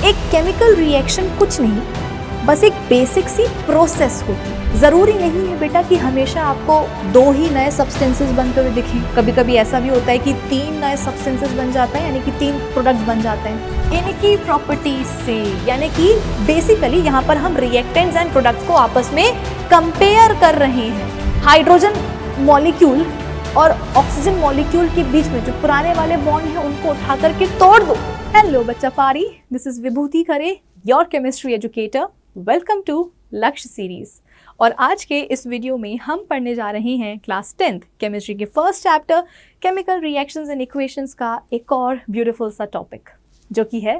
एक chemical reaction कुछ नहीं, बस एक बेसिक सी प्रोसेस होती है। ज़रूरी नहीं है बेटा कि हमेशा आपको 2 ही नए सब्सटेंसेस बनते हुए दिखें। कभी कभी ऐसा भी होता है कि 3 नए सब्सटेंसेस बन जाते हैं, यानी कि 3 प्रोडक्ट्स बन जाते हैं इनकी प्रॉपर्टीज से। यानी कि बेसिकली यहाँ पर हम रिएक्टेंट्स एंड प्रोडक्ट्स को आपस में कंपेयर कर रहे हैं। हाइड्रोजन मॉलिक्यूल और ऑक्सीजन मॉलिक्यूल के बीच में जो पुराने वाले बॉन्ड हैं उनको उठा करके तोड़ दो। हेलो बच्चा पारी, this is Vibhuti Khare, your chemistry educator. Welcome to Lakshya series. और आज के इस वीडियो में हम पढ़ने जा रहे हैं क्लास 10th केमिस्ट्री के first chapter chemical reactions and equations का एक और ब्यूटीफुल सा टॉपिक, जो कि है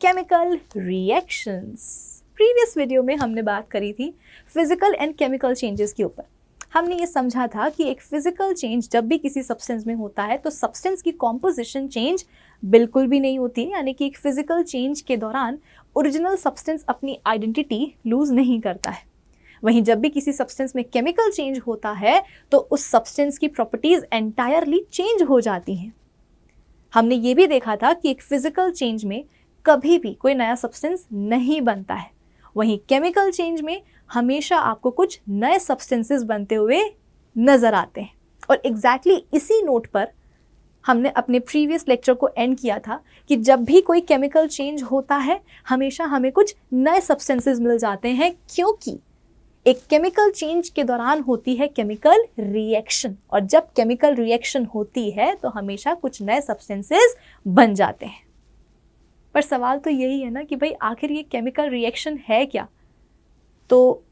केमिकल रिएक्शंस। प्रीवियस वीडियो में हमने बात करी थी फिजिकल एंड केमिकल चेंजेस के ऊपर। हमने ये समझा था कि एक फिजिकल चेंज जब भी किसी सब्सटेंस में होता है तो सब्सटेंस की कॉम्पोजिशन चेंज बिल्कुल भी नहीं होती है। यानी कि एक फिजिकल चेंज के दौरान ओरिजिनल सब्सटेंस अपनी आइडेंटिटी लूज नहीं करता है। वहीं जब भी किसी सब्सटेंस में केमिकल चेंज होता है तो उस सब्सटेंस की प्रॉपर्टीज एंटायरली चेंज हो जाती हैं। हमने ये भी देखा था कि एक फिजिकल चेंज में कभी भी कोई नया सब्सटेंस नहीं बनता है, वहीं केमिकल चेंज में हमेशा आपको कुछ नए सब्सटेंसेस बनते हुए नजर आते हैं। और एग्जैक्टली इसी नोट पर हमने अपने प्रीवियस लेक्चर को एंड किया था कि जब भी कोई केमिकल चेंज होता है हमेशा हमें कुछ नए सब्सटेंसेस मिल जाते हैं, क्योंकि एक केमिकल चेंज के दौरान होती है केमिकल रिएक्शन, और जब केमिकल रिएक्शन होती है तो हमेशा कुछ नए सब्सटेंसेस बन जाते हैं। पर सवाल तो यही है ना कि भाई आखिर ये केमिकल रिएक्शन है क्या? तो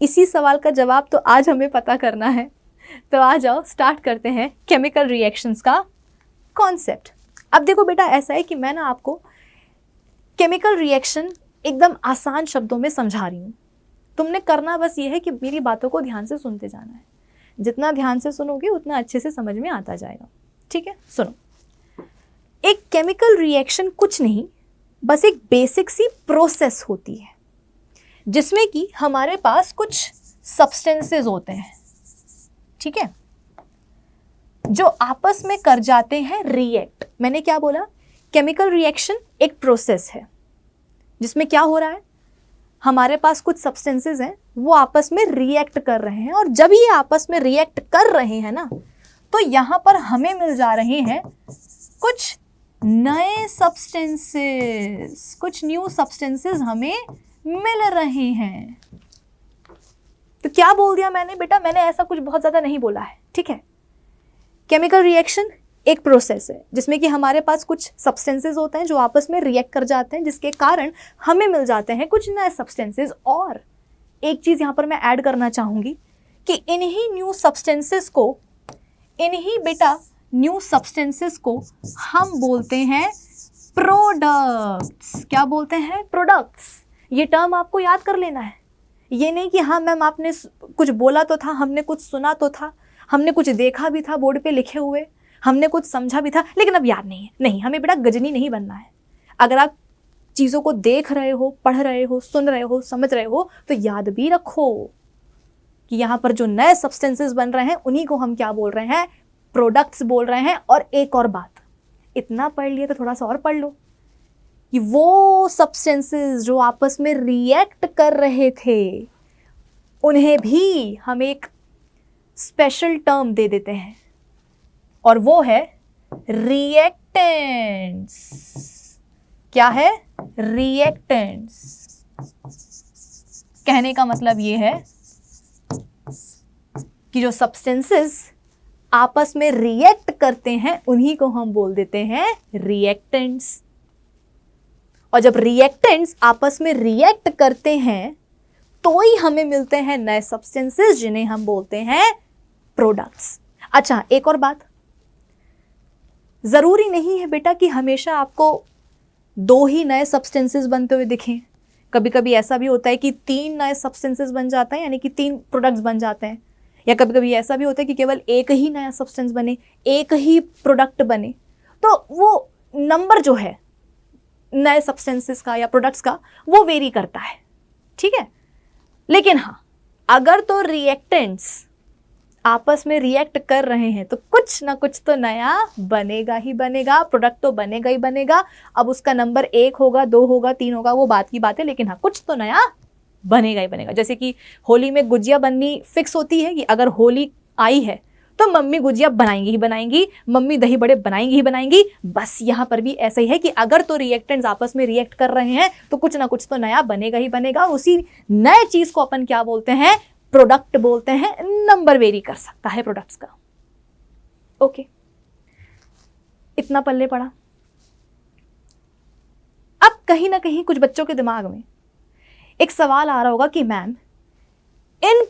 इसी सवाल का जवाब तो आज हमें पता करना है। तो आ जाओ स्टार्ट करते हैं केमिकल रिएक्शंस का कॉन्सेप्ट। अब देखो बेटा, ऐसा है कि मैं ना आपको केमिकल रिएक्शन एकदम आसान शब्दों में समझा रही हूँ। तुमने करना बस ये है कि मेरी बातों को ध्यान से सुनते जाना है। जितना ध्यान से सुनोगे उतना अच्छे से समझ में आता जाएगा। ठीक है, सुनो। एक केमिकल रिएक्शन कुछ नहीं, बस एक बेसिक सी प्रोसेस होती है जिसमें कि हमारे पास कुछ सब्सटेंसेस होते हैं, ठीक है, जो आपस में कर जाते हैं रिएक्ट। मैंने क्या बोला? केमिकल रिएक्शन एक प्रोसेस है जिसमें क्या हो रहा है, हमारे पास कुछ सब्सटेंसेस हैं वो आपस में रिएक्ट कर रहे हैं, और जब ये आपस में रिएक्ट कर रहे हैं ना तो यहां पर हमें मिल जा रहे हैं कुछ नए सब्सटेंसेस, कुछ न्यू सब्सटेंसेस हमें मिल रहे हैं। तो क्या बोल दिया मैंने बेटा? मैंने ऐसा कुछ बहुत ज्यादा नहीं बोला है, ठीक है। केमिकल रिएक्शन एक प्रोसेस है जिसमें कि हमारे पास कुछ सब्सटेंसेस होते हैं जो आपस में रिएक्ट कर जाते हैं, जिसके कारण हमें मिल जाते हैं कुछ नए सब्सटेंसेस। और एक चीज यहां पर मैं ऐड करना चाहूंगी कि इन्हीं न्यू सब्सटेंसेस को, इन्हीं बेटा न्यू सब्सटेंसेस को हम बोलते हैं प्रोडक्ट्स। क्या बोलते हैं? प्रोडक्ट्स। ये टर्म आपको याद कर लेना है। ये नहीं कि हाँ मैम आपने कुछ बोला तो था, हमने कुछ सुना तो था, हमने कुछ देखा भी था बोर्ड पे लिखे हुए, हमने कुछ समझा भी था, लेकिन अब याद नहीं है। नहीं, हमें बेटा गजनी नहीं बनना है। अगर आप चीज़ों को देख रहे हो, पढ़ रहे हो, सुन रहे हो, समझ रहे हो, तो याद भी रखो कि यहाँ पर जो नए सब्सटेंसेस बन रहे हैं उन्हीं को हम क्या बोल रहे हैं? प्रोडक्ट्स बोल रहे हैं। और एक और बात, इतना पढ़ लिया तो थोड़ा सा और पढ़ लो कि वो सब्सटेंसेस जो आपस में रिएक्ट कर रहे थे उन्हें भी हम एक स्पेशल टर्म दे देते हैं, और वो है रिएक्टेंट्स। क्या है? रिएक्टेंट्स। कहने का मतलब ये है कि जो सब्सटेंसेस आपस में रिएक्ट करते हैं उन्हीं को हम बोल देते हैं रिएक्टेंट्स। और जब रिएक्टेंट्स आपस में रिएक्ट करते हैं तो ही हमें मिलते हैं नए सब्सटेंसेस जिन्हें हम बोलते हैं प्रोडक्ट्स। अच्छा, एक और बात, जरूरी नहीं है बेटा कि हमेशा आपको 2 ही नए सब्सटेंसेस बनते हुए दिखें। कभी कभी ऐसा भी होता है कि 3 नए सब्सटेंसेस बन जाते हैं, यानी कि 3 प्रोडक्ट्स बन जाते हैं। या कभी कभी ऐसा भी होता है कि केवल एक ही नया सब्सटेंस बने, एक ही प्रोडक्ट बने। तो वो नंबर जो है नए सब्सटेंसेस का या प्रोडक्ट्स का वो वेरी करता है, ठीक है। लेकिन हाँ, अगर तो रिएक्टेंट्स आपस में रिएक्ट कर रहे हैं तो कुछ ना कुछ तो नया बनेगा ही बनेगा, प्रोडक्ट तो बनेगा ही बनेगा। अब उसका नंबर 1 होगा, 2 होगा, 3 होगा, वो बात की बात है, लेकिन हाँ कुछ तो नया बनेगा ही बनेगा। जैसे कि होली में गुजिया बननी फिक्स होती है कि अगर होली आई है तो मम्मी गुजिया बनाएंगी ही बनाएंगी, मम्मी दही बड़े बनाएंगी ही बनाएंगी। बस यहाँ पर भी ऐसा ही है कि अगर तो रिएक्टेंट्स आपस में रिएक्ट कर रहे हैं तो कुछ ना कुछ तो नया बनेगा ही बनेगा। उसी नए चीज को अपन क्या बोलते हैं? प्रोडक्ट बोलते हैं। नंबर वेरी कर सकता है प्रोडक्ट्स का। ओके, इतना पल्ले पड़ा। अब कहीं ना कहीं कुछ बच्चों के दिमाग में एक सवाल आ रहा होगा कि मैम इन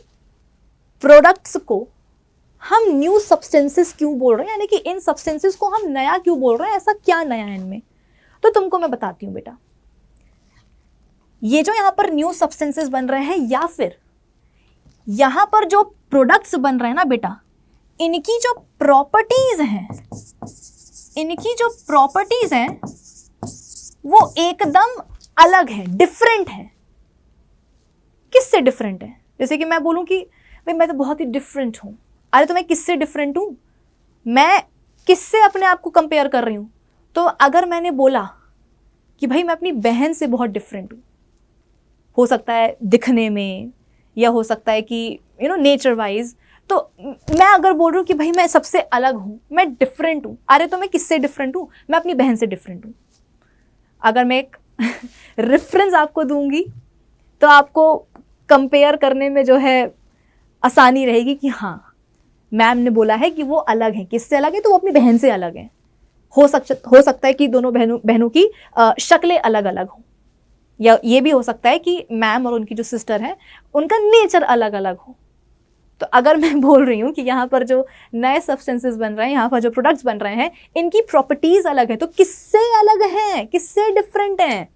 प्रोडक्ट्स को हम न्यू सब्सटेंसेस क्यों बोल रहे हैं, यानी कि इन सब्सटेंसेस को हम नया क्यों बोल रहे हैं, ऐसा क्या नया है इनमें? तो तुमको मैं बताती हूं बेटा, ये जो यहां पर न्यू सब्सटेंसेस बन रहे हैं या फिर यहां पर जो प्रोडक्ट्स बन रहे हैं ना बेटा, इनकी जो प्रॉपर्टीज हैं, इनकी जो प्रॉपर्टीज हैं वो एकदम अलग है, डिफरेंट है। किससे डिफरेंट है? जैसे कि मैं बोलूं कि भाई मैं तो बहुत ही डिफरेंट हूं। अरे तो मैं किससे डिफरेंट हूं? मैं किससे अपने आप को कंपेयर कर रही हूं? तो अगर मैंने बोला कि भाई मैं अपनी बहन से बहुत डिफरेंट हूं, हो सकता है दिखने में या हो सकता है कि नेचर वाइज, तो मैं अगर बोल रही हूँ कि भाई मैं सबसे अलग हूं, मैं डिफरेंट हूं, अरे तो मैं किससे डिफरेंट हूं? मैं अपनी बहन से डिफरेंट हूं। अगर मैं एक रेफरेंस आपको दूंगी तो आपको कंपेयर करने में जो है आसानी रहेगी कि हाँ मैम ने बोला है कि वो अलग है। किससे अलग है? तो वो अपनी बहन से अलग है। हो सकता है कि दोनों बहनों की शक्लें अलग अलग हों, या ये भी हो सकता है कि मैम और उनकी जो सिस्टर है उनका नेचर अलग अलग हो। तो अगर मैं बोल रही हूँ कि यहाँ पर जो नए सब्सटेंसेस बन रहे हैं, यहाँ पर जो प्रोडक्ट्स बन रहे हैं, इनकी प्रॉपर्टीज अलग है, तो किससे अलग हैं, किससे डिफरेंट हैं?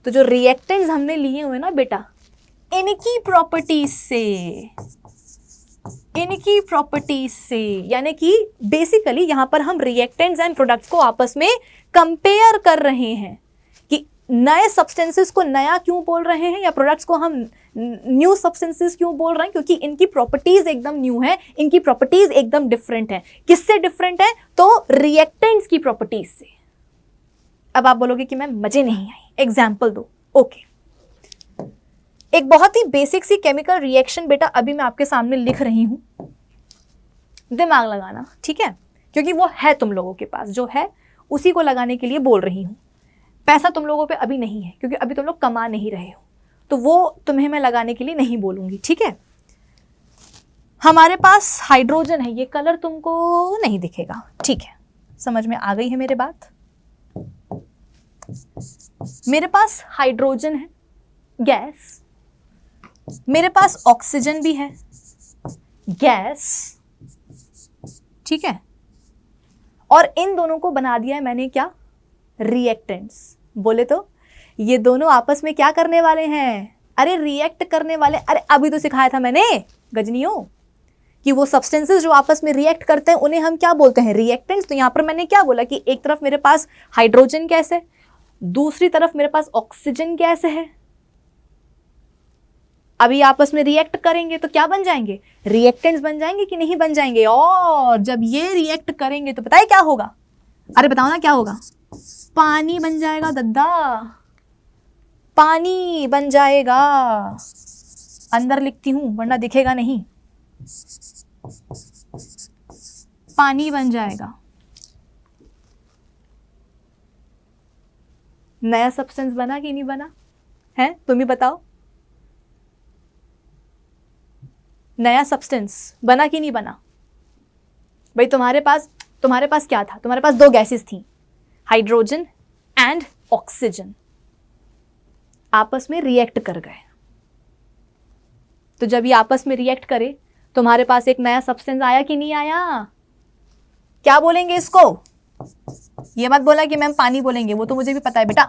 तो जो रिएक्टेंट्स हमने लिए हुए ना बेटा, इनकी प्रॉपर्टीज से, इनकी प्रॉपर्टीज से, यानी कि बेसिकली यहां पर हम रिएक्टेंट्स एंड प्रोडक्ट्स को आपस में कंपेयर कर रहे हैं कि नए सब्सटेंसेस को नया क्यों बोल रहे हैं या प्रोडक्ट्स को हम न्यू सब्सटेंसेस क्यों बोल रहे हैं, क्योंकि इनकी प्रॉपर्टीज एकदम न्यू है, इनकी प्रॉपर्टीज एकदम डिफरेंट है। किससे डिफरेंट है? तो रिएक्टेंट्स की प्रॉपर्टीज से। अब आप बोलोगे कि मैम मजे नहीं आई, एग्जाम्पल दो। ओके, एक बहुत ही बेसिक सी केमिकल रिएक्शन बेटा अभी मैं आपके सामने लिख रही हूं, दिमाग लगाना, ठीक है? क्योंकि वो है तुम लोगों के पास, जो है उसी को लगाने के लिए बोल रही हूं। पैसा तुम लोगों पे अभी नहीं है क्योंकि अभी तुम लोग कमा नहीं रहे हो, तो वो तुम्हें मैं लगाने के लिए नहीं बोलूंगी, ठीक है? हमारे पास हाइड्रोजन है, ये कलर तुमको नहीं दिखेगा, ठीक है? समझ में आ गई है मेरे बात? मेरे पास हाइड्रोजन है, गैस, मेरे पास ऑक्सीजन भी है, गैस, ठीक है? और इन दोनों को बना दिया है मैंने क्या? रिएक्टेंट्स। बोले तो ये दोनों आपस में क्या करने वाले हैं? अरे रिएक्ट करने वाले। अरे अभी तो सिखाया था मैंने गजनियों कि वो सब्सटेंसेस जो आपस में रिएक्ट करते हैं उन्हें हम क्या बोलते हैं? रिएक्टेंट्स। तो यहां पर मैंने क्या बोला कि एक तरफ मेरे पास हाइड्रोजन गैस है, दूसरी तरफ मेरे पास ऑक्सीजन गैस है। अभी आपस में रिएक्ट करेंगे तो क्या बन जाएंगे? रिएक्टेंट्स बन जाएंगे कि नहीं बन जाएंगे? और जब ये रिएक्ट करेंगे तो पता है क्या होगा? अरे बताओ ना क्या होगा? पानी बन जाएगा दद्दा, पानी बन जाएगा। अंदर लिखती हूं वरना दिखेगा नहीं। पानी बन जाएगा। नया सब्सटेंस बना कि नहीं बना है? तुम ही बताओ, नया सब्सटेंस बना कि नहीं बना? भाई तुम्हारे पास क्या था? तुम्हारे पास दो गैसेस थी, हाइड्रोजन एंड ऑक्सीजन, आपस में रिएक्ट कर गए। तो जब ये आपस में रिएक्ट करे तुम्हारे पास एक नया सब्सटेंस आया कि नहीं आया? क्या बोलेंगे इसको? ये मत बोला कि मैम पानी बोलेंगे, वो तो मुझे भी पता है बेटा।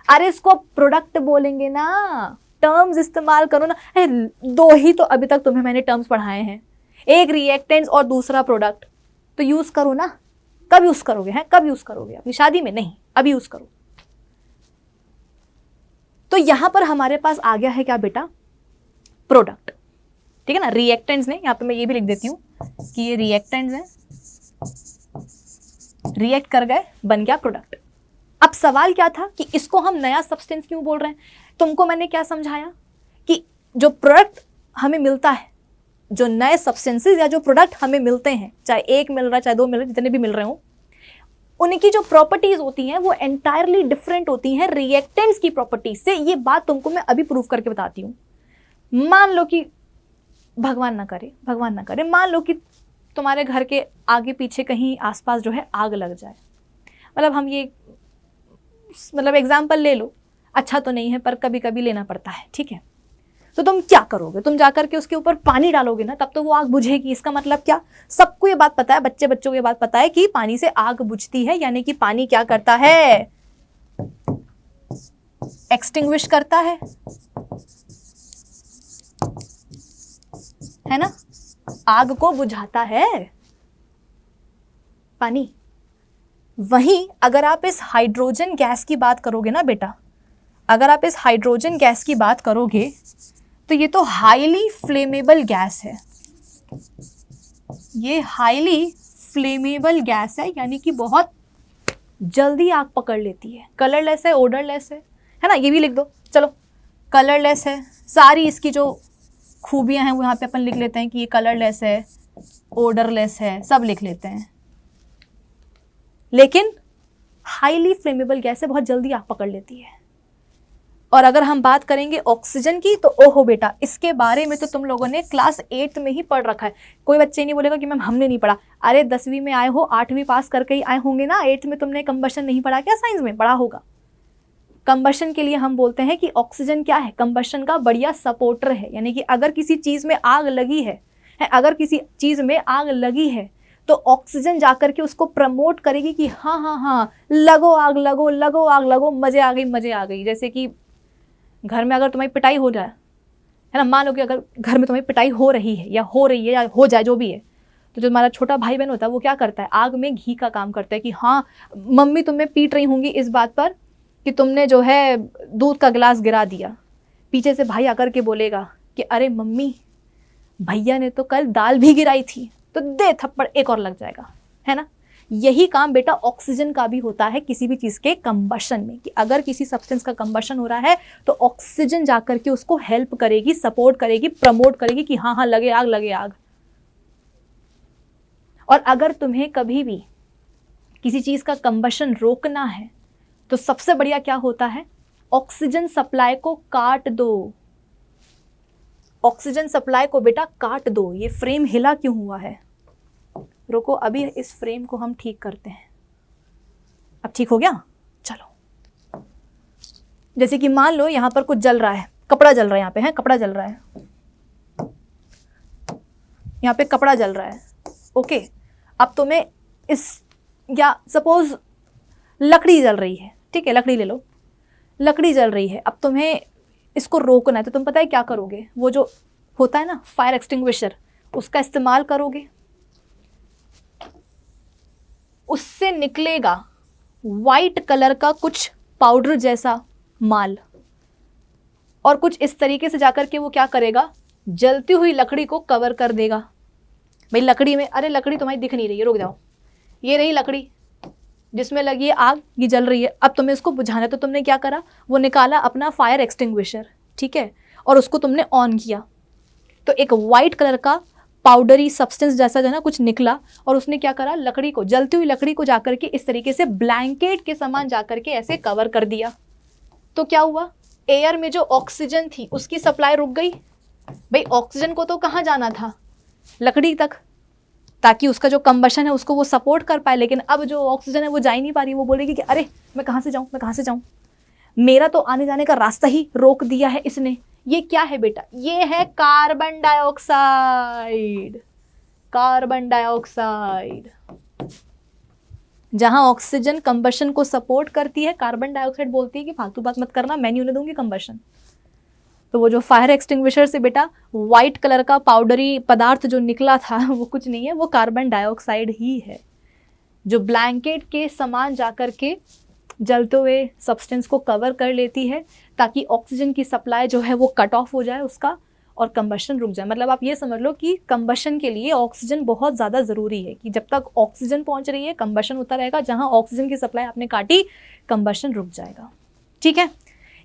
अरे इसको प्रोडक्ट बोलेंगे ना, टर्म्स इस्तेमाल करो ना। दो ही तो अभी तक तुम्हें मैंने टर्म्स पढ़ाए हैं, एक रिएक्टेंट्स और दूसरा प्रोडक्ट, तो यूज करो ना। कब यूज करोगे? हैं कब यूज करोगे? अपनी शादी में? नहीं, अभी यूज करो। तो यहां पर हमारे पास आ गया है क्या बेटा? प्रोडक्ट। ठीक है ना। रिएक्टेंट्स ने, यहाँ पे मैं ये भी लिख देती हूँ कि ये रिएक्टेंट्स हैं, रिएक्ट कर गए, बन गया प्रोडक्ट। अब सवाल क्या था कि इसको हम नया सब्सटेंस क्यों बोल रहे हैं। तुमको मैंने क्या समझाया कि जो प्रोडक्ट हमें मिलता है, जो नए सब्सटेंसेस या जो प्रोडक्ट हमें मिलते हैं, चाहे एक मिल रहा है चाहे दो मिल रहे, जितने भी मिल रहे हो, उनकी जो प्रॉपर्टीज होती हैं वो एंटायरली डिफरेंट होती हैं रिएक्टेंट्स की प्रॉपर्टीज से। ये बात तुमको मैं अभी प्रूव करके बताती हूँ। मान लो कि भगवान ना करे, मान लो कि तुम्हारे घर के आगे पीछे कहीं आसपास जो है आग लग जाए। मतलब हम ये मतलब एग्जाम्पल ले लो, अच्छा तो नहीं है पर कभी कभी लेना पड़ता है, ठीक है। तो तुम क्या करोगे, तुम जाकर के उसके ऊपर पानी डालोगे ना, तब तो वो आग बुझेगी। इसका मतलब क्या, सबको ये बात पता है, बच्चों को ये बात पता है कि पानी से आग बुझती है, यानी कि पानी क्या करता है, एक्सटिंग्विश करता है ना, आग को बुझाता है पानी। वहीं अगर आप इस हाइड्रोजन गैस की बात करोगे ना बेटा, अगर आप इस हाइड्रोजन गैस की बात करोगे तो ये तो हाईली फ्लेमेबल गैस है, ये हाईली फ्लेमेबल गैस है, यानी कि बहुत जल्दी आग पकड़ लेती है। कलरलेस है, ओडरलेस है ना, ये भी लिख दो। चलो कलरलेस है, सारी इसकी जो खूबियां हैं वो यहाँ पे अपन लिख लेते हैं कि ये कलरलेस है, ओडरलेस है, सब लिख लेते हैं। लेकिन हाईली फ्लेमेबल गैस है, बहुत जल्दी आग पकड़ लेती है। और अगर हम बात करेंगे ऑक्सीजन की, तो ओहो बेटा, इसके बारे में तो तुम लोगों ने क्लास 8 में ही पढ़ रखा है। कोई बच्चे नहीं बोलेगा कि मैम हमने नहीं पढ़ा। अरे 10वीं में आए हो, 8वीं पास करके ही आए होंगे ना, 8th में तुमने कंबशन नहीं पढ़ा क्या, साइंस में पढ़ा होगा। कंबशन के लिए हम बोलते हैं कि ऑक्सीजन क्या है, कंबशन का बढ़िया सपोर्टर है। यानी कि अगर किसी चीज़ में आग लगी है, अगर किसी चीज़ में आग लगी है तो ऑक्सीजन जाकर के उसको प्रमोट करेगी कि हाँ हाँ हाँ लगो आग, लगो लगो आग, लगो, मजे आ गई, मजे आ गई। जैसे कि घर में अगर तुम्हारी पिटाई हो जाए, है ना, मान लो कि अगर घर में तुम्हारी पिटाई हो रही है या हो रही है या हो जाए, जो भी है, तो जो तुम्हारा छोटा भाई बहन होता है वो क्या करता है, आग में घी का काम करता है कि हाँ मम्मी तुम्हें पीट रही होंगी इस बात पर कि तुमने जो है दूध का गिलास गिरा दिया। पीछे से भाई आकर के बोलेगा कि अरे मम्मी, भैया ने तो कल दाल भी गिराई थी, तो दे थप्पड़, एक और लग जाएगा, है ना। यही काम बेटा ऑक्सीजन का भी होता है किसी भी चीज़ के कंबशन में, कि अगर किसी सब्सटेंस का कंबशन हो रहा है तो ऑक्सीजन जाकर के उसको हेल्प करेगी, सपोर्ट करेगी, प्रमोट करेगी कि हाँ हाँ लगे आग, लगे आग। और अगर तुम्हें कभी भी किसी चीज़ का कंबशन रोकना है तो सबसे बढ़िया क्या होता है, ऑक्सीजन सप्लाई को काट दो। ऑक्सीजन सप्लाई को बेटा काट दो। ये फ्रेम हिला क्यों हुआ है, रुको अभी इस फ्रेम को हम ठीक करते हैं। अब ठीक हो गया, चलो। जैसे कि मान लो यहां पर कुछ जल रहा है, कपड़ा जल रहा है, यहाँ पे है कपड़ा जल रहा है, यहाँ पे कपड़ा जल रहा है, ओके। अब तुम्हें इस, या सपोज लकड़ी जल रही है, ठीक है, लकड़ी ले लो, लकड़ी जल रही है, अब तुम्हें इसको रोकना है तो तुम पता है क्या करोगे, वो जो होता है ना फायर एक्सटिंग्विशर, उसका इस्तेमाल करोगे। उससे निकलेगा वाइट कलर का कुछ पाउडर जैसा माल, और कुछ इस तरीके से जाकर के वो क्या करेगा, जलती हुई लकड़ी को कवर कर देगा। भाई लकड़ी में, अरे लकड़ी तुम्हारी दिख नहीं रही है, रुक जाओ, ये रही लकड़ी जिसमें लगी है आग, ये जल रही है। अब तुम्हें इसको बुझाना है तो तुमने क्या करा, वो निकाला अपना फायर एक्सटिंग्विशर, ठीक है, और उसको तुमने ऑन किया तो एक वाइट कलर का पाउडरी सब्सटेंस जैसा जो है ना कुछ निकला, और उसने क्या करा, लकड़ी को, जलती हुई लकड़ी को जाकर के इस तरीके से ब्लैंकेट के समान जाकर के ऐसे कवर कर दिया। तो क्या हुआ, एयर में जो ऑक्सीजन थी उसकी सप्लाई रुक गई। भाई ऑक्सीजन को तो कहाँ जाना था, लकड़ी तक, ताकि उसका जो कंबशन है उसको वो सपोर्ट कर पाए। लेकिन अब जो ऑक्सीजन है वो जा ही नहीं पा रही, वो बोलेगी कि अरे मैं कहाँ से जाऊँ, मैं कहाँ से जाऊँ, मेरा तो आने जाने का रास्ता ही रोक दिया है इसने। ये क्या है बेटा, ये है कार्बन डाइऑक्साइड। कार्बन डाइऑक्साइड, जहां ऑक्सीजन कंबशन को सपोर्ट करती है, कार्बन डाइऑक्साइड बोलती है कि फालतू बात मत करना, मैं नहीं होने दूंगी कंबशन। तो वो जो फायर एक्सटिंग्विशर से बेटा वाइट कलर का पाउडरी पदार्थ जो निकला था वो कुछ नहीं है, वो कार्बन डाइऑक्साइड ही है, जो ब्लैंकेट के समान जाकर के जलते हुए सब्सटेंस को कवर कर लेती है ताकि ऑक्सीजन की सप्लाई जो है वो कट ऑफ हो जाए उसका, और कंबशन रुक जाए। मतलब आप ये समझ लो कि कंबशन के लिए ऑक्सीजन बहुत ज़्यादा ज़रूरी है, कि जब तक ऑक्सीजन पहुंच रही है कंबशन होता रहेगा, जहां ऑक्सीजन की सप्लाई आपने काटी कंबशन रुक जाएगा। ठीक है,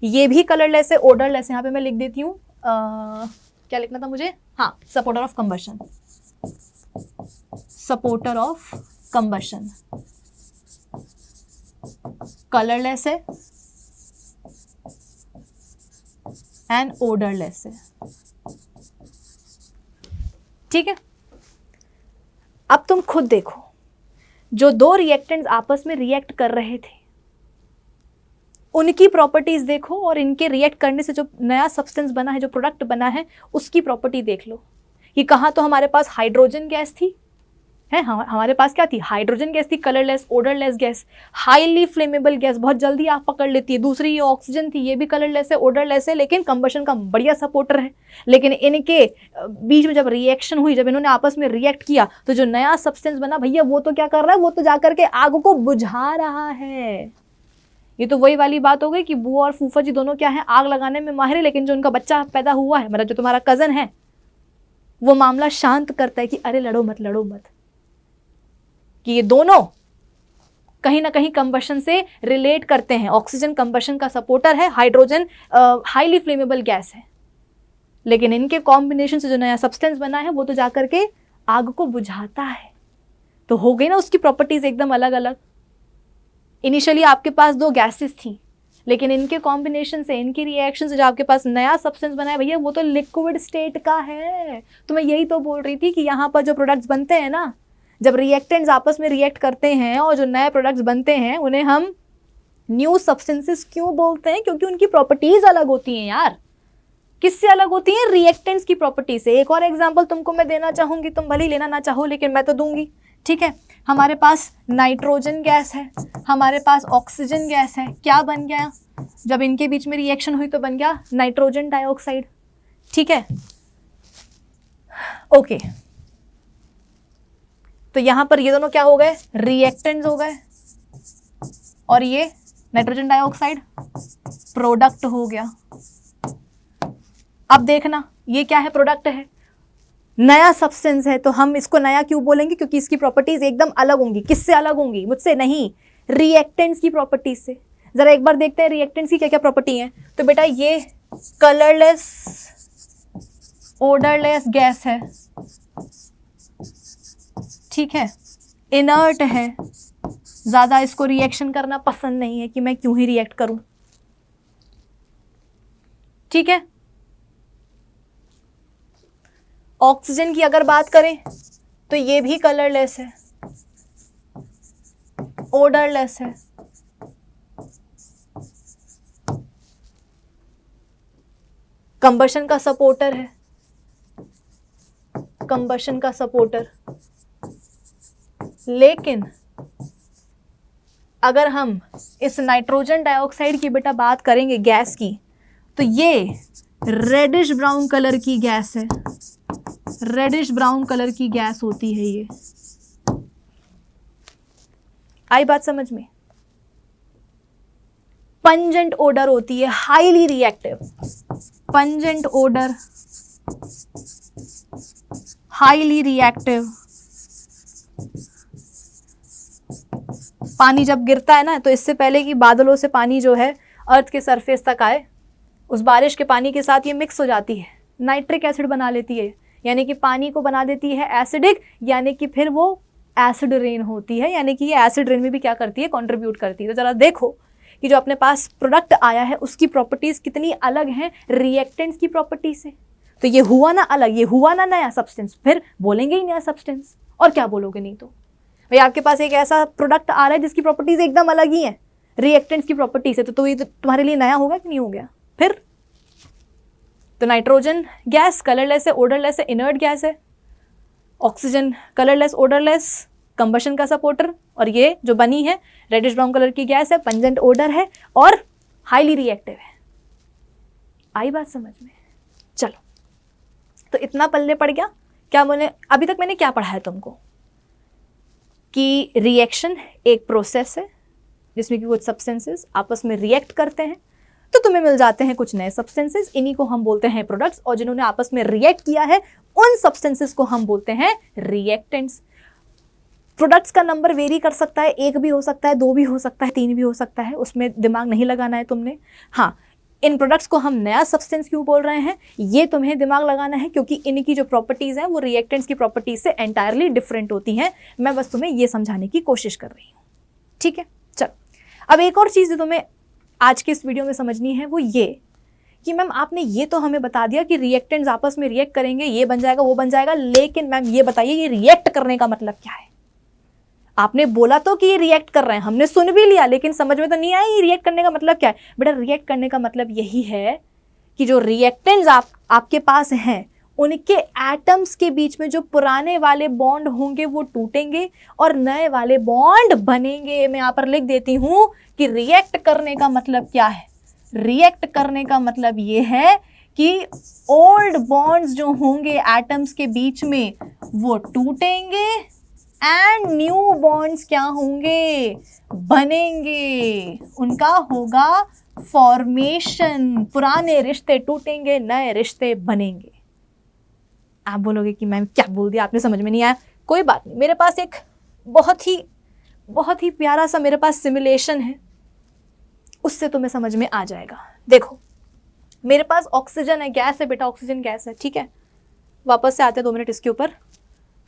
ये भी कलरलेस है, ओडरलेस है। यहाँ पे मैं लिख देती हूँ, क्या लिखना था मुझे, हाँ, supporter of combustion, supporter of combustion, colourless है एंड ओडरलेस है। ठीक है, अब तुम खुद देखो, जो दो रिएक्टेंट्स आपस में रिएक्ट कर रहे थे उनकी प्रॉपर्टीज देखो, और इनके रिएक्ट करने से जो नया सब्सटेंस बना है, जो प्रोडक्ट बना है, उसकी प्रॉपर्टी देख लो। कि कहाँ तो हमारे पास हाइड्रोजन गैस थी, है, हमारे पास क्या थी, हाइड्रोजन गैस थी, colourless odourless gas, highly flammable gas, बहुत जल्दी आग पकड़ लेती है। दूसरी ये ऑक्सीजन थी, ये भी कलरलेस है, ओडरलेस है, लेकिन कंबशन का बढ़िया सपोर्टर है। लेकिन इनके बीच में जब रिएक्शन हुई, जब इन्होंने आपस में रिएक्ट किया, तो जो नया सब्सटेंस बना भैया, वो तो क्या कर रहा है, वो तो जाकर के आग को बुझा रहा है। ये तो वही वाली बात हो गई कि बुआ और फूफा जी दोनों क्या है, आग लगाने में माहिर है, लेकिन जो उनका बच्चा पैदा हुआ है, मतलब जो तुम्हारा कजन है, वो मामला शांत करता है कि अरे लड़ो मत, लड़ो मत, कि ये दोनों कहीं ना कहीं कंबशन से रिलेट करते हैं। ऑक्सीजन कंबशन का सपोर्टर है, हाइड्रोजन हाईली फ्लेमेबल गैस है, लेकिन इनके कॉम्बिनेशन से जो नया सब्सटेंस बना है वो तो जाकर के आग को बुझाता है। तो हो गई ना उसकी प्रॉपर्टीज एकदम अलग अलग। इनिशियली आपके पास दो गैसेस थी, लेकिन इनके कॉम्बिनेशन से, इनकी रिएक्शन से जो आपके पास नया सब्सटेंस बना है भैया, वो तो लिक्विड स्टेट का है। तो मैं यही तो बोल रही थी कि यहाँ पर जो प्रोडक्ट्स बनते हैं ना, जब रिएक्टेंट्स आपस में रिएक्ट करते हैं और जो नए प्रोडक्ट्स बनते हैं, उन्हें हम न्यू सब्सटेंसेस क्यों बोलते हैं? क्योंकि उनकी प्रॉपर्टीज अलग होती हैं यार। किससे अलग होती हैं? रिएक्टेंट्स की प्रॉपर्टी से। एक और एग्जांपल तुमको मैं देना चाहूंगी, तुम भले ही लेना ना चाहो, लेकिन मैं तो दूंगी। ठीक है, हमारे पास नाइट्रोजन गैस है, हमारे पास ऑक्सीजन गैस है, क्या बन गया? जब इनके बीच में रिएक्शन हुई तो बन गया नाइट्रोजन डाइऑक्साइड। ठीक है, ओके, तो यहां पर ये दोनों क्या हो गए? रिएक्टेंट्स हो गए, और ये नाइट्रोजन डाइऑक्साइड प्रोडक्ट हो गया। अब देखना, ये क्या है? प्रोडक्ट है, नया सब्सटेंस है। तो हम इसको नया क्यों बोलेंगे? क्योंकि इसकी प्रॉपर्टीज एकदम अलग होंगी। किससे अलग होंगी? मुझसे नहीं, रिएक्टेंट्स की प्रॉपर्टीज से। जरा एक बार देखते हैं रिएक्टेंट्स की क्या क्या प्रॉपर्टी है। तो बेटा ये कलरलेस ओडरलेस गैस है, ठीक है, इनर्ट है, ज्यादा इसको रिएक्शन करना पसंद नहीं है कि मैं क्यों ही रिएक्ट करूं। ठीक है, ऑक्सीजन की अगर बात करें तो ये भी कलरलेस है, ओडरलेस है, कंबशन का सपोर्टर है, कंबशन का सपोर्टर। लेकिन अगर हम इस नाइट्रोजन डाइऑक्साइड की बेटा बात करेंगे गैस की, तो ये रेडिश ब्राउन कलर की गैस है, रेडिश ब्राउन कलर की गैस होती है ये। आई बात समझ में? पंजेंट ओडर होती है, highly reactive, pungent odour, highly reactive. पानी जब गिरता है ना, तो इससे पहले कि बादलों से पानी जो है अर्थ के सरफेस तक आए, उस बारिश के पानी के साथ ये मिक्स हो जाती है, नाइट्रिक एसिड बना लेती है, यानी कि पानी को बना देती है एसिडिक, यानी कि फिर वो एसिड रेन होती है, यानी कि ये एसिड रेन में भी क्या करती है? कंट्रीब्यूट करती है। तो जरा देखो कि जो अपने पास प्रोडक्ट आया है उसकी प्रॉपर्टीज कितनी अलग हैं रिएक्टेंट्स की प्रॉपर्टी से। तो ये हुआ ना अलग, ये हुआ ना नया सब्सटेंस, फिर बोलेंगे ही नया सब्सटेंस, और क्या बोलोगे? नहीं तो भाई आपके पास एक ऐसा प्रोडक्ट आ रहा है जिसकी प्रॉपर्टीज एकदम अलग ही हैं रिएक्टेंट्स की प्रॉपर्टी से, तो ये तो तुम्हारे लिए नया होगा कि नहीं हो गया? फिर तो नाइट्रोजन गैस कलरलेस है, ओडरलेस है, इनर्ट गैस है, ऑक्सीजन कलरलेस ओडरलेस, कंबशन का सपोर्टर, और ये जो बनी है रेडिश ब्राउन कलर की गैस है, पंजेंट ओडर है और हाईली रिएक्टिव है। आई बात समझ में? चलो, तो इतना पल्ले पड़ गया। क्या मैंने अभी तक मैंने क्या पढ़ा है तुमको? कि रिएक्शन एक प्रोसेस है जिसमें कि कुछ सब्सटेंसेस आपस में रिएक्ट करते हैं, तो तुम्हें मिल जाते हैं कुछ नए सब्सटेंसेस, इन्हीं को हम बोलते हैं प्रोडक्ट्स, और जिन्होंने आपस में रिएक्ट किया है उन सब्सटेंसेस को हम बोलते हैं रिएक्टेंट्स। प्रोडक्ट्स का नंबर वेरी कर सकता है, 1 भी हो सकता है, 2 भी हो सकता है, 3 भी हो सकता है, उसमें दिमाग नहीं लगाना है तुमने। हाँ, इन प्रोडक्ट्स को हम नया सब्सटेंस क्यों बोल रहे हैं, ये तुम्हें दिमाग लगाना है, क्योंकि इनकी जो प्रॉपर्टीज़ हैं वो रिएक्टेंट्स की प्रॉपर्टीज से एंटायरली डिफरेंट होती हैं। मैं बस तुम्हें ये समझाने की कोशिश कर रही हूँ, ठीक है। चलो, अब एक और चीज़ जो तुम्हें आज के इस वीडियो में समझनी है वो ये कि मैम आपने ये तो हमें बता दिया कि रिएक्टेंट्स आपस में रिएक्ट करेंगे, ये बन जाएगा वो बन जाएगा, लेकिन मैम ये बताइए ये रिएक्ट करने का मतलब क्या है। आपने बोला तो कि ये रिएक्ट कर रहे हैं, हमने सुन भी लिया, लेकिन समझ में तो नहीं आया ये रिएक्ट करने का मतलब क्या है। बेटा, रिएक्ट करने का मतलब यही है कि जो रिएक्टेंट्स आपके पास हैं उनके एटम्स के बीच में जो पुराने वाले बॉन्ड होंगे वो टूटेंगे और नए वाले बॉन्ड बनेंगे। मैं यहाँ पर लिख देती हूँ कि रिएक्ट करने का मतलब क्या है। रिएक्ट करने का मतलब ये है कि ओल्ड बॉन्ड्स जो होंगे एटम्स के बीच में वो टूटेंगे एंड न्यू बॉन्ड्स क्या होंगे, बनेंगे, उनका होगा फॉर्मेशन। पुराने रिश्ते टूटेंगे, नए रिश्ते बनेंगे। आप बोलोगे कि मैम क्या बोल दिया आपने, समझ में नहीं आया। कोई बात नहीं, मेरे पास एक बहुत ही प्यारा सा मेरे पास सिमुलेशन है, उससे तुम्हें समझ में आ जाएगा। देखो, मेरे पास ऑक्सीजन है, गैस है बेटा, ऑक्सीजन गैस है, ठीक है। वापस से आते हैं 2 मिनट इसके ऊपर।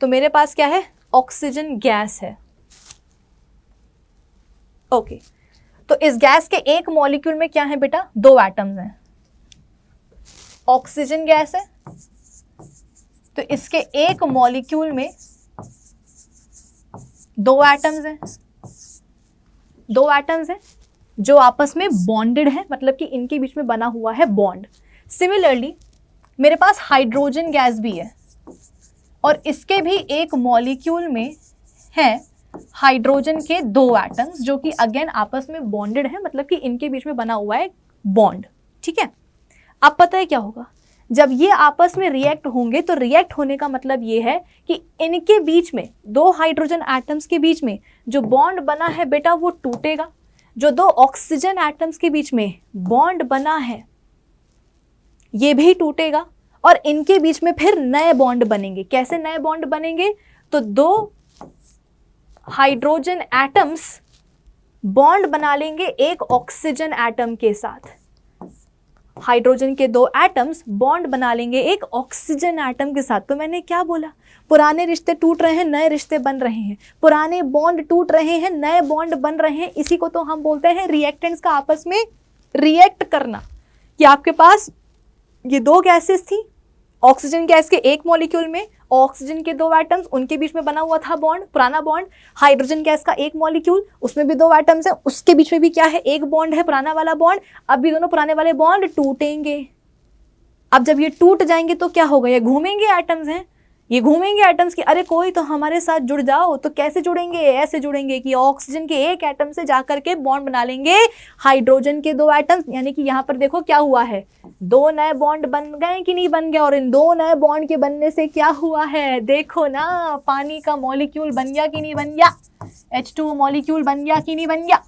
तो मेरे पास क्या है, ऑक्सीजन गैस है, ओके। तो इस गैस के एक मॉलिक्यूल में क्या है बेटा, 2 एटम्स हैं। ऑक्सीजन गैस है तो इसके एक मॉलिक्यूल में 2 एटम्स हैं, 2 एटम्स हैं जो आपस में बॉन्डेड है, मतलब कि इनके बीच में बना हुआ है बॉन्ड। सिमिलरली मेरे पास हाइड्रोजन गैस भी है और इसके भी एक मॉलिक्यूल में है हाइड्रोजन के 2 एटम्स जो कि अगेन आपस में बॉन्डेड है, मतलब कि इनके बीच में बना हुआ है बॉन्ड, ठीक है। अब पता है क्या होगा, जब ये आपस में रिएक्ट होंगे तो रिएक्ट होने का मतलब ये है कि इनके बीच में 2 हाइड्रोजन एटम्स के बीच में जो बॉन्ड बना है बेटा वो टूटेगा। जो 2 ऑक्सीजन एटम्स के बीच में बॉन्ड बना है ये भी टूटेगा और इनके बीच में फिर नए बॉन्ड बनेंगे। कैसे नए बॉन्ड बनेंगे, तो 2 हाइड्रोजन एटम्स बॉन्ड बना लेंगे एक ऑक्सीजन एटम के साथ। हाइड्रोजन के 2 एटम्स बॉन्ड बना लेंगे एक ऑक्सीजन एटम के साथ। तो मैंने क्या बोला, पुराने रिश्ते टूट रहे हैं, नए रिश्ते बन रहे हैं, पुराने बॉन्ड टूट रहे हैं, नए बॉन्ड बन रहे हैं। इसी को तो हम बोलते हैं रिएक्टेंट्स का आपस में रिएक्ट करना। कि आपके पास ये 2 गैसेस थी, ऑक्सीजन गैस के एक मॉलिक्यूल में ऑक्सीजन के 2 एटम्स, उनके बीच में बना हुआ था बॉन्ड, पुराना बॉन्ड। हाइड्रोजन गैस का एक मॉलिक्यूल, उसमें भी 2 एटम्स हैं, उसके बीच में भी क्या है, एक बॉन्ड है, पुराना वाला बॉन्ड। अब भी दोनों पुराने वाले बॉन्ड टूटेंगे। अब जब ये टूट जाएंगे तो क्या होगा, ये घूमेंगे एटम्स हैं, ये घूमेंगे एटम्स की, अरे कोई तो हमारे साथ जुड़ जाओ। तो कैसे जुड़ेंगे, ऐसे जुड़ेंगे कि ऑक्सीजन के एक एटम से जाकर के बॉन्ड बना लेंगे हाइड्रोजन के 2 एटम्स। यानी कि यहाँ पर देखो क्या हुआ है, 2 नए बॉन्ड बन गए कि नहीं बन गए, और इन 2 नए बॉन्ड के बनने से क्या हुआ है, देखो ना, पानी का मॉलिक्यूल बन गया कि नहीं बन गया, H2O मॉलिक्यूल बन गया कि नहीं बन गया।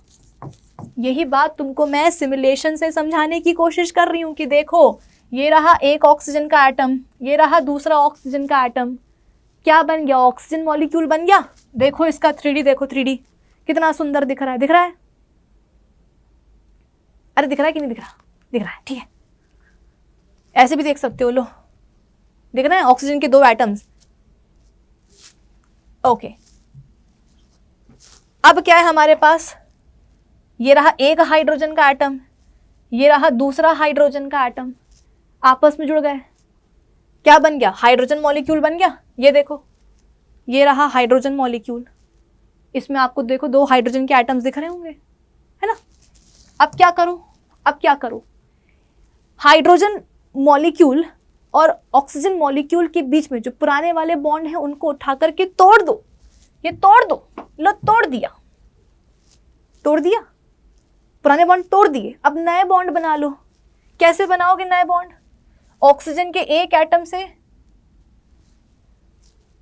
यही बात तुमको मैं सिमुलेशन से समझाने की कोशिश कर रही हूँ कि देखो, ये रहा एक ऑक्सीजन का एटम, ये रहा दूसरा ऑक्सीजन का एटम, क्या बन गया, ऑक्सीजन मॉलिक्यूल बन गया। देखो इसका 3D, देखो 3D कितना सुंदर दिख रहा है, दिख रहा है, अरे दिख रहा है कि नहीं दिख रहा, दिख रहा है, ठीक है। ऐसे भी देख सकते हो, लो दिख रहा है ऑक्सीजन के 2 एटम्स, ओके। अब क्या है हमारे पास, ये रहा एक हाइड्रोजन का एटम, ये रहा दूसरा हाइड्रोजन का एटम, आपस में जुड़ गए, क्या बन गया, हाइड्रोजन मॉलिक्यूल बन गया। ये देखो, ये रहा हाइड्रोजन मॉलिक्यूल, इसमें आपको देखो 2 हाइड्रोजन के एटम्स दिख रहे होंगे, है ना। अब क्या करूं, अब क्या करूं, हाइड्रोजन मॉलिक्यूल और ऑक्सीजन मॉलिक्यूल के बीच में जो पुराने वाले बॉन्ड हैं उनको उठा करके तोड़ दो, ये तोड़ दो, लो तोड़ दिया, तोड़ दिया, पुराने बॉन्ड तोड़ दिए। अब नए बॉन्ड बना लो। कैसे बनाओगे नए बॉन्ड, ऑक्सीजन के एक एटम से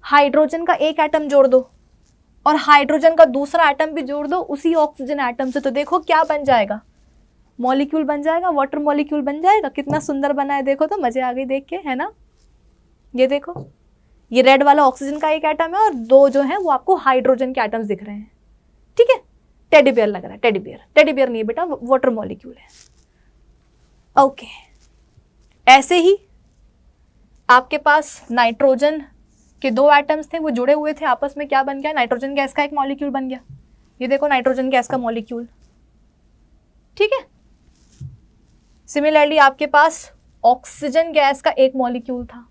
हाइड्रोजन का एक एटम जोड़ दो और हाइड्रोजन का दूसरा एटम भी जोड़ दो उसी ऑक्सीजन एटम से। तो देखो क्या बन जाएगा, मॉलिक्यूल बन जाएगा, वाटर मॉलिक्यूल बन जाएगा। कितना सुंदर बना है, देखो तो मजे आ गई देख के, है ना। ये देखो, ये रेड वाला ऑक्सीजन का एक एटम है और दो जो है वो आपको हाइड्रोजन के एटम्स दिख रहे हैं, ठीक है। टेडी बियर लग रहा है, टेडी बियर, टेडी बियर नहीं बेटा, वाटर मॉलिक्यूल है। ओके, ऐसे ही आपके पास नाइट्रोजन के दो एटम्स थे, वो जुड़े हुए थे आपस में, क्या बन गया, नाइट्रोजन गैस का एक मॉलिक्यूल बन गया। ये देखो नाइट्रोजन गैस का मॉलिक्यूल, ठीक है। सिमिलरली आपके पास ऑक्सीजन गैस का एक मॉलिक्यूल था,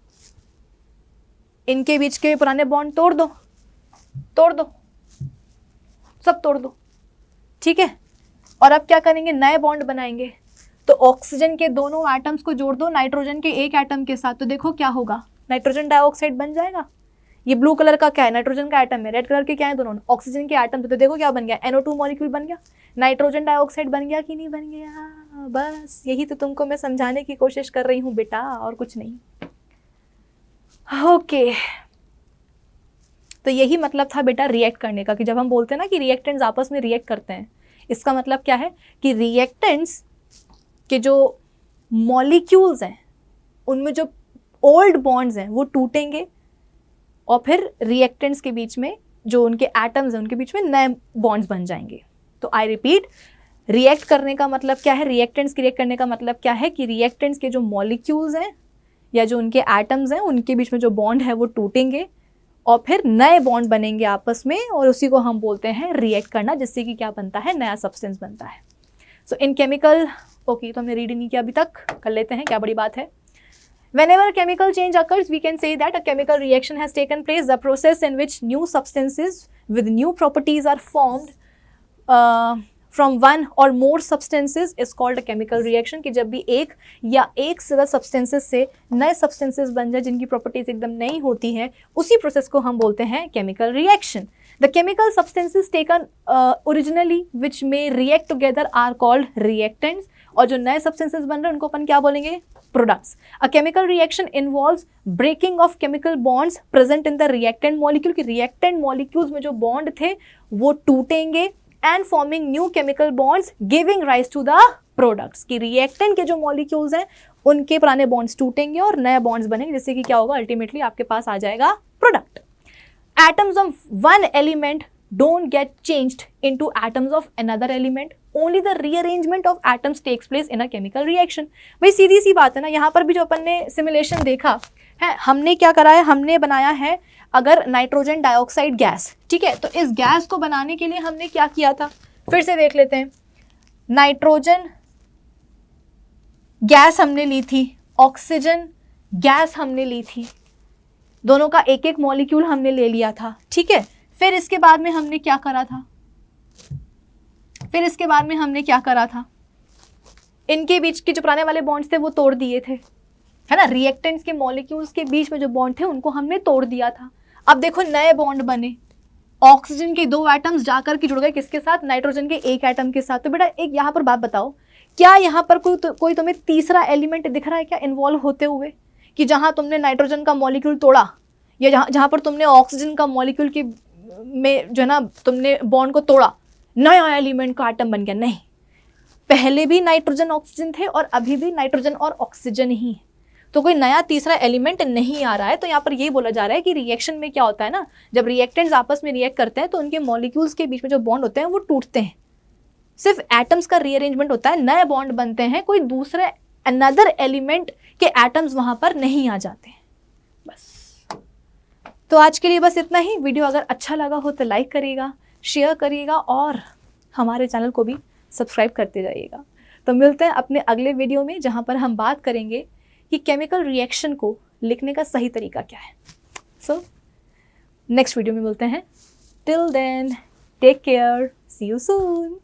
इनके बीच के पुराने बॉन्ड तोड़ दो, तोड़ दो, सब तोड़ दो, ठीक है। और अब क्या करेंगे, नए बॉन्ड बनाएंगे। तो ऑक्सीजन के दोनों एटम्स को जोड़ दो नाइट्रोजन के एक एटम के साथ, तो देखो क्या होगा, नाइट्रोजन डाइऑक्साइड बन जाएगा। ये ब्लू कलर का क्या है, नाइट्रोजन का एटम है, रेड कलर के क्या है, दोनों ऑक्सीजन के एटम। तो देखो क्या बन गया, NO2 मॉलिक्यूल बन गया, नाइट्रोजन डाइऑक्साइड बन गया कि नहीं बन गया। बस यही तो तुमको मैं समझाने की कोशिश कर रही हूँ बेटा, और कुछ नहीं। ओके, तो यही मतलब था बेटा रिएक्ट करने का, कि जब हम बोलते हैं ना कि रिएक्टेंट्स आपस में रिएक्ट करते हैं, इसका मतलब क्या है कि रिएक्टेंट्स के जो मॉलिक्यूल्स हैं उनमें जो ओल्ड बॉन्ड्स हैं वो टूटेंगे और फिर रिएक्टेंट्स के बीच में जो उनके एटम्स हैं उनके बीच में नए बॉन्ड्स बन जाएंगे। तो आई रिपीट, रिएक्ट करने का मतलब क्या है, रिएक्टेंट्स के रिएक्ट करने का मतलब क्या है कि रिएक्टेंट्स के जो मॉलिक्यूल्स हैं या जो उनके एटम्स हैं उनके बीच में जो बॉन्ड है वो टूटेंगे और फिर नए बॉन्ड बनेंगे आपस में, और उसी को हम बोलते हैं रिएक्ट करना, जिससे कि क्या बनता है, नया सब्सटेंस बनता है। सो इन केमिकल, ओके तो हमने रीड नहीं किया अभी तक, कर लेते हैं, क्या बड़ी बात है। Whenever chemical change occurs, we can say that a chemical reaction has taken place. The process in which new substances with new properties are formed from one or more substances is called a chemical reaction. कि जब भी एक या एक से ज़्यादा substances से नए substances बन जाए जिनकी properties एकदम नई होती हैं, उसी process को हम बोलते हैं chemical reaction. The chemical substances taken originally which may react together are called reactants. और जो नए substances बन रहे हैं उनको अपन क्या बोलेंगे, products. A chemical reaction involves breaking of chemical bonds present in the reactant molecule. कि reactant molecules में जो bond थे वो टूटेंगे and forming new chemical bonds giving rise to the products. कि reactant के जो molecules हैं उनके पुराने bonds टूटेंगे और नए bonds बनेंगे, जिससे कि क्या होगा, ultimately आपके पास आ जाएगा product. Atoms of one element don't get changed into atoms of another element. Only the rearrangement of atoms takes place in a chemical reaction. भाई सीधी सी बात है ना, यहाँ पर भी जो अपन ने सिमुलेशन देखा है, हमने क्या करा है, हमने बनाया है अगर नाइट्रोजन डाइऑक्साइड गैस, ठीक है। तो इस गैस को बनाने के लिए हमने क्या किया था, फिर से देख लेते हैं। नाइट्रोजन गैस हमने ली थी, ऑक्सीजन गैस हमने ली थी, दोनों का एक एक मॉलिक्यूल हमने ले लिया था, ठीक है। फिर इसके बाद में हमने क्या करा था, फिर इसके बाद में हमने क्या करा था, इनके बीच के जो पुराने वाले बॉन्ड्स थे वो तोड़ दिए थे, है ना। रिएक्टेंट्स के मॉलिक्यूल्स के बीच में जो बॉन्ड थे उनको हमने तोड़ दिया था। अब देखो नए बॉन्ड बने, ऑक्सीजन के दो एटम्स जाकर के जुड़ गए किसके साथ, नाइट्रोजन के एक एटम के साथ। तो बेटा एक यहाँ पर बात बताओ, क्या यहाँ पर कोई तुम्हें तीसरा एलिमेंट दिख रहा है क्या इन्वॉल्व होते हुए, कि जहाँ तुमने नाइट्रोजन का मॉलिक्यूल तोड़ा या जहाँ पर तुमने ऑक्सीजन का मॉलिक्यूल के में जो है ना तुमने बॉन्ड को तोड़ा, नया एलिमेंट का एटम बन गया? नहीं, पहले भी नाइट्रोजन ऑक्सीजन थे और अभी भी नाइट्रोजन और ऑक्सीजन ही, तो कोई नया तीसरा एलिमेंट नहीं आ रहा है। तो यहाँ पर यही बोला जा रहा है कि रिएक्शन में क्या होता है ना, जब रिएक्टेंट्स आपस में रिएक्ट करते हैं तो उनके मॉलिक्यूल्स के बीच में जो बॉन्ड होते हैं वो टूटते हैं, सिर्फ एटम्स का रीअरेंजमेंट होता है, नए बॉन्ड बनते हैं, कोई दूसरे अनदर एलिमेंट के एटम्स वहाँ पर नहीं आ जाते। बस, तो आज के लिए बस इतना ही। वीडियो अगर अच्छा लगा हो तो लाइक करिएगा, शेयर करिएगा और हमारे चैनल को भी सब्सक्राइब करते जाइएगा। तो मिलते हैं अपने अगले वीडियो में, जहाँ पर हम बात करेंगे कि केमिकल रिएक्शन को लिखने का सही तरीका क्या है। सो नेक्स्ट वीडियो में मिलते हैं। Till then take care, see you soon.